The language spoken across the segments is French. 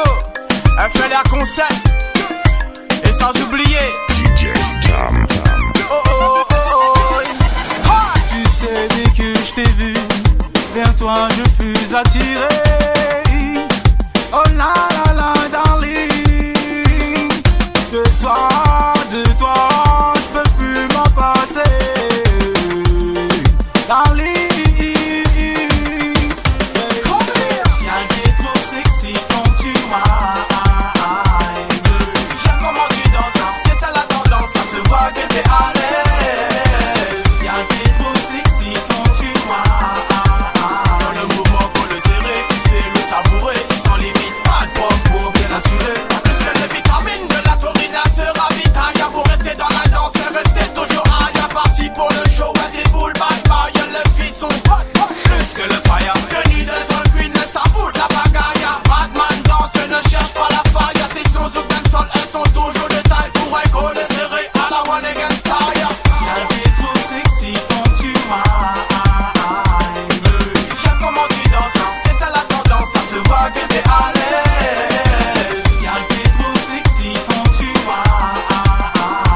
studio, elle fait les concerts. Et sans oublier DJ Scam. Oh oh oh oh. Tu sais, dès que je t'ai vu, vers toi je fus attiré. Oh la la la darling. De toi, je peux plus m'en passer. Darling. Y'a qui est trop sexy quand tu m'aimes. J'aime comment tu danses, c'est ça la tendance, ça se voit que t'es à l'aise. Y'a qui est trop sexy quand tu m'aimes. Dans le mouvement pour le serrer, tu sais le savourer. Sans limite, pas de poids pour bien assurer. Plus que les vitamines de la taurine, elle se ravitaille. Pour rester dans la danse, rester toujours high. Y'a parti pour le show, ouais c'est full bye bye. Les filles sont hot, Plus que le fire. Tenue de sol queen, elle s'avoue de la bagaille. Batman danse, ne cherche pas la faille. Ses sons ou d'un sol, elles sont toujours de taille. Pour un code serré à la one against style. Y'a qui est trop sexy quand tu m'aimes. J'aime comment tu danses, c'est ça la tendance, ça se voit que t'es à l'aise. Y'a qui est trop sexy quand tu m'aimes.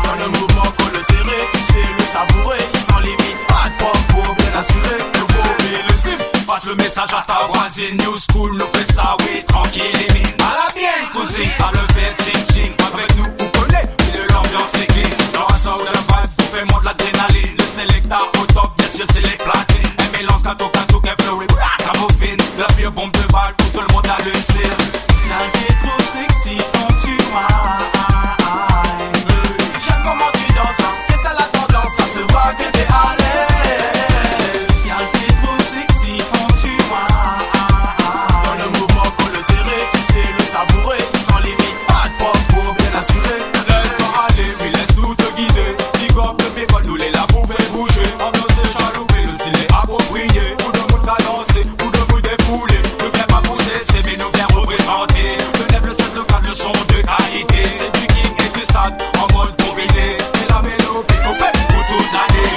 Dans le mouvement qu'on le serré, tu sais le savourer. Sans limite, pas de poids pour bien assurer. Le beau et le sim, passe le message à ta voisine. New school, nous fait ça, oui, tranquille et mine. À la bien, Cousine, t'as le verre, ching ching. Avec nous, vous connaissez, et de l'ambiance est clean. Dans un sound de la vibe, vous fait monte l'adrénaline. Le selecta au top, bien sûr, c'est les platines. Un mélange cadeau, qu'un flow et camoufine. La pire bombe de balle, pour tout le monde à l'uncir. Y'a qui est trop sexy quand tu m'aimes. j'aime comment tu danses, c'est ça la tendance, ça se voit que t'es à l'aise. Y'a qui est trop sexy quand tu m'aimes. Dans le mouvement qu'on le serré, tu sais le savourer. Sans limite, pas de poids pour bien assurer. Laisse-toi aller, puis laisse-nous te guider. Big up le people, nous les là pour faire bouger. Ambiance est chaloupée, le style est approprié. Pour de monde à danser, pour de monde défoulé. Ne viens pas pousser, c'est mais nous viens représenter. Le 9, le 7, le 4, le son de qualité. C'est du king et du stade en mode combiné. C'est la mélodie complète pour toute l'année.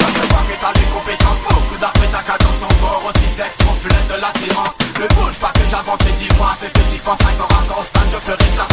Ça se voit que t'as des compétences, beaucoup d'après ta cadence, ton corps aussi sexe, reflète de l'attirance. Ne bouge pas que j'avance et dis-moi ce que tu penses, un corps à corps, stand, je ferai ça